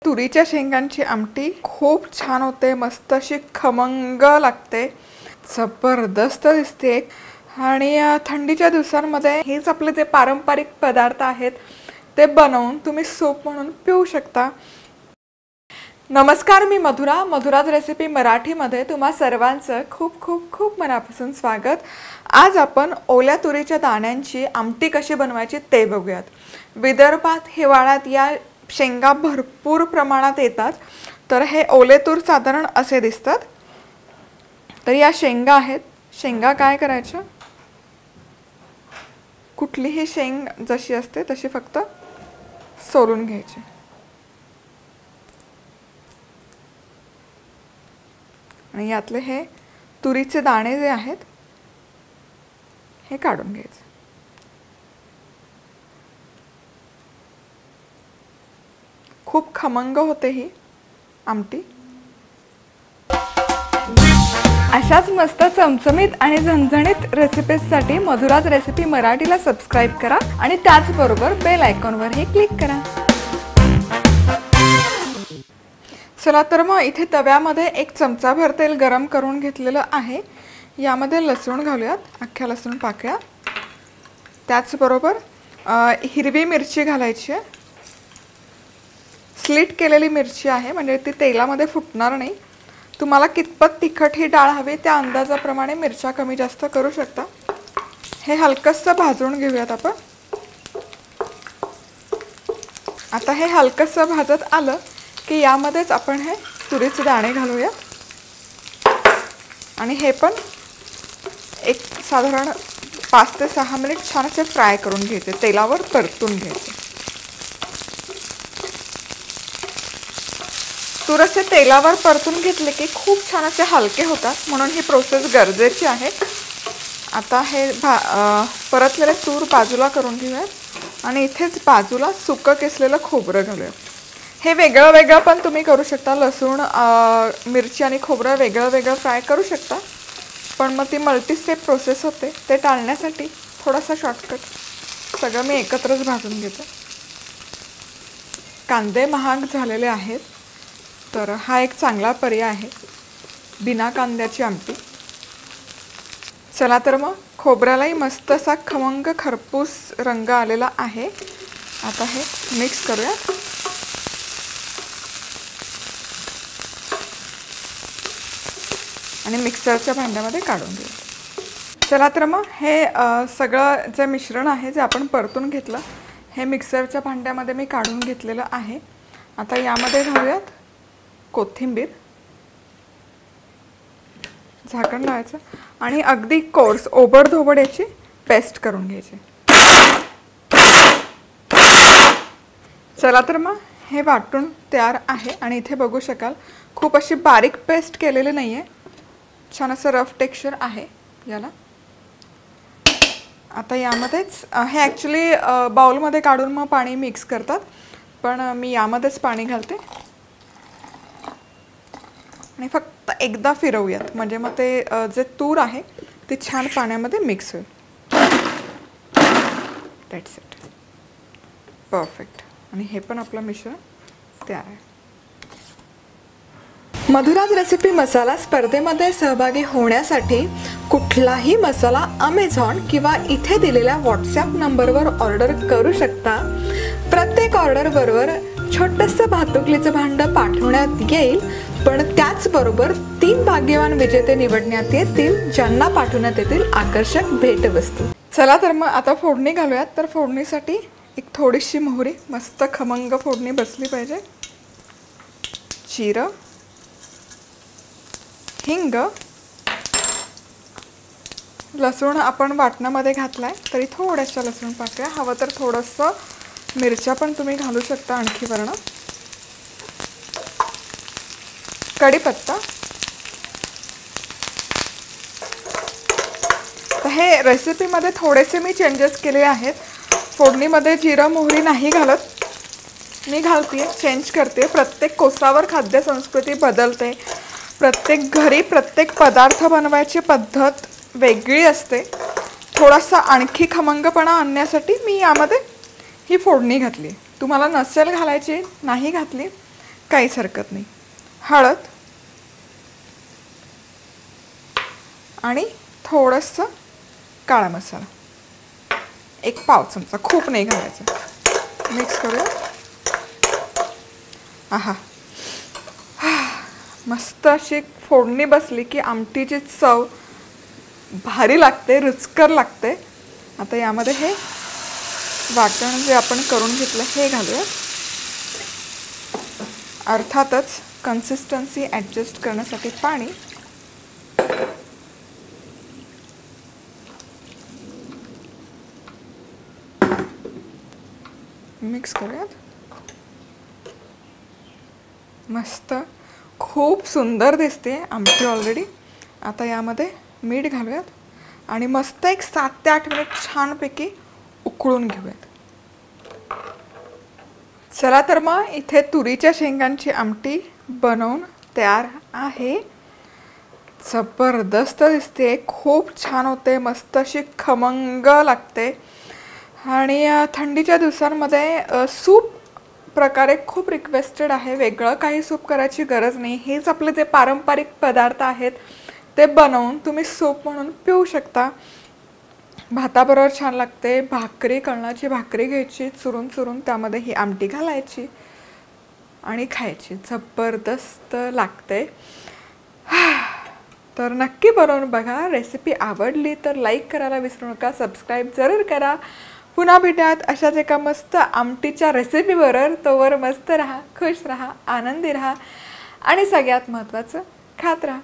तुरीच्या शेंगांची आमटी खूप छान होते, मस्त अशी खमंग लागते, जबरदस्त दिसते। आणि थंडीच्या दिवसांमध्ये हेच आपले जे पारंपरिक पदार्थ आहेत ते बनवून तुम्ही सूप म्हणून पिऊ शकता। नमस्कार, मी मधुरा, मधुराज रेसिपी मराठीमध्ये तुम्हा सर्वांचं खूप खूप खूप मनापासून स्वागत। आज आपण ओल्या तुरीच्या दाण्यांची आमटी कशी बनवायची ते बघूयात। विदर्भात हिवाळ्यात या शेंगा भरपूर प्रमाणात येतात, तर हे ओले तूर साधारण असे दिसतात। तर या शेंगा आहेत। शेंगा काय करायच्या, कुठलीही शेंग जशी असते तशी फक्त सोलून घ्यायची आणि यातले हे तुरीचे दाणे जे आहेत हे काढून घ्यायचे। खूप खमंग होते ही आमटी। अशाच मस्त चमचमीत आणि झणझणीत रेसिपीजसाठी मधुराज रेसिपी मराठीला सबस्क्राइब करा आणि त्याचबरोबर बेल आयकॉनवरही क्लिक करा। चला तर मग इथे तव्यामध्ये 1 चमचाभर तेल गरम करून घेतलेलं आहे। यामध्ये लसूण घालूयात, अख्ख्या लसूण पाकळ्या। त्याचबरोबर हिरवी मिरची घालायची आहे, स्लिट केलेली मिरची आहे, म्हणजे ती तेलामध्ये फुटणार नाही। तुम्हाला कितपत तिखट ही डाळ हवी त्या अंदाजाप्रमाणे मिरच्या कमी जास्त करू शकता। हे हलकसं भाजून घेऊयात आपण। आता हे हलकसं भाजत आलं की यामध्येच आपण हे तुरीचे दाणे घालूया आणि हे पण एक साधारण 5 ते 6 मिनिट छान असे फ्राय करून घ्यायचे, तेलावर परतून घ्यायचे। तूर असे तेलावर परतून घेतले की खूप छान असे हलके होतात, म्हणून ही प्रोसेस गरजेची आहे। आता हे परतलेले तूर बाजूला करून घेऊयात आणि इथेच बाजूला सुकं किसलेलं खोबरं घालूया। हे वेगळं वेगळं पण तुम्ही करू शकता, लसूण मिरची आणि खोबरं वेगळं वेगळं फ्राय करू शकता, पण मग ती मल्टी स्टेप प्रोसेस होते, ते टाळण्यासाठी थोडासा शॉर्टकट सगळं मी एकत्रच भाजून घेते। कांदे महाग झालेले आहेत, तर हा एक चांगला पर्याय आहे, बिना कांद्याची आमटी। चला तर मग खोबऱ्यालाही मस्त असा खमंग खरपूस रंग आलेला आहे। आता हे मिक्स करूया आणि मिक्सरच्या भांड्यामध्ये काढून घेऊ। चला तर मग हे सगळं जे मिश्रण आहे जे आपण परतून घेतलं हे मिक्सरच्या भांड्यामध्ये मी काढून घेतलेलं आहे। आता यामध्ये घालूयात कोथिंबीर, झाकण लावायचं आणि अगदी कोर्स ओबडधोबड याची पेस्ट करून घ्यायची। चला तर मग हे वाटून तयार आहे आणि इथे बघू शकाल खूप अशी बारीक पेस्ट केलेली नाहीये, छान असं रफ टेक्स्चर आहे याला। आता यामध्येच हे ॲक्च्युली बाउलमध्ये काढून मग पाणी मिक्स करतात, पण मी यामध्येच पाणी घालते आणि फक्त एकदा फिरवूयात, म्हणजे मग ते जे तूर आहे ते छान पाण्यामध्ये मिक्स होईल। That's it, perfect. आणि हे पण आपलं मिश्रण तयार आहे। मधुराज रेसिपी मसाला स्पर्धेमध्ये सहभागी होण्यासाठी कुठलाही मसाला अमेझॉन किंवा इथे दिलेल्या व्हॉट्सॲप नंबरवर ऑर्डर करू शकता। प्रत्येक ऑर्डर बरोबर छोटंसं भातुकलीचं भांडं पाठवण्यात येईल, पण त्याचबरोबर 3 भाग्यवान विजेते निवडण्यात येतील, ज्यांना पाठवण्यात येतील आकर्षक भेटवस्तू। चला तर मग आता फोडणी घालूयात। तर फोडणीसाठी एक थोडीशी मोहरी, मस्त खमंग फोडणी बसली पाहिजे, जिरं, हिंग, लसूण आपण वाटणामध्ये घातलाय तरी थोड्याशा लसूण पाकळ्या, हवं तर थोडंसं मिरच्या पण तुम्ही घालू शकता आणखी वर्ण, कढीपत्ता। तर हे रेसिपीमध्ये थोडेसे मी चेंजेस केले आहेत। फोडणीमध्ये जिरं मोहरी नाही घालत, मी घालते, चेंज करते। प्रत्येक कोसावर खाद्य संस्कृती बदलते, प्रत्येक घरी प्रत्येक पदार्थ बनवायची पद्धत वेगळी असते। थोडासा आणखी खमंगपणा आणण्यासाठी मी यामध्ये ही फोडणी घातली। तुम्हाला नसेल घालायची, नाही घातली काहीच हरकत नाही. हळद आणि थोडंसं काळा मसाला, 1 पाव चमचा, खूप नाही घालायचं. मिक्स करूया. आहा, मस्त अशी फोडणी बसली की आमटीची चव भारी लागते, रुचकर लागते. आता यामध्ये हे वाटण जे आपण करून घेतलं हे घालूया. अर्थातच कन्सिस्टन्सी ॲडजस्ट करण्यासाठी पाणी. मिक्स करूयात. मस्त, खूप सुंदर दिसते आमटी ऑलरेडी. आता यामध्ये मीठ घालूयात आणि मस्त एक 7 ते 8 मिनिट छानपैकी उकळून घेऊयात. चला तर मग इथे तुरीच्या शेंगांची आमटी बनवून तयार आहे. जबरदस्त दिसते, खूप छान होते, मस्त अशी खमंग लागते. आणि थंडीच्या दिवसांमध्ये सूप प्रकारे खूप रिक्वेस्टेड आहे. वेगळं काही सूप करायची गरज नाही. हेच आपले जे पारंपरिक पदार्थ आहेत ते बनवून तुम्ही सूप म्हणून पिऊ शकता. भाताबरोबर छान लागते. भाकरी, कळणाची भाकरी घ्यायची, चुरून चुरून त्यामध्ये ही आमटी घालायची आणि खायची. जबरदस्त लागते. तर नक्की बनवून बघा. रेसिपी आवडली तर लाईक करायला विसरू नका, सबस्क्राईब जरूर करा. पुन्हा भेटूयात अशाच एका मस्त आमटीच्या रेसिपीबरोबर. तोवर मस्त राहा, खुश राहा, आनंदी राहा आणि सगळ्यात महत्त्वाचं खात राहा.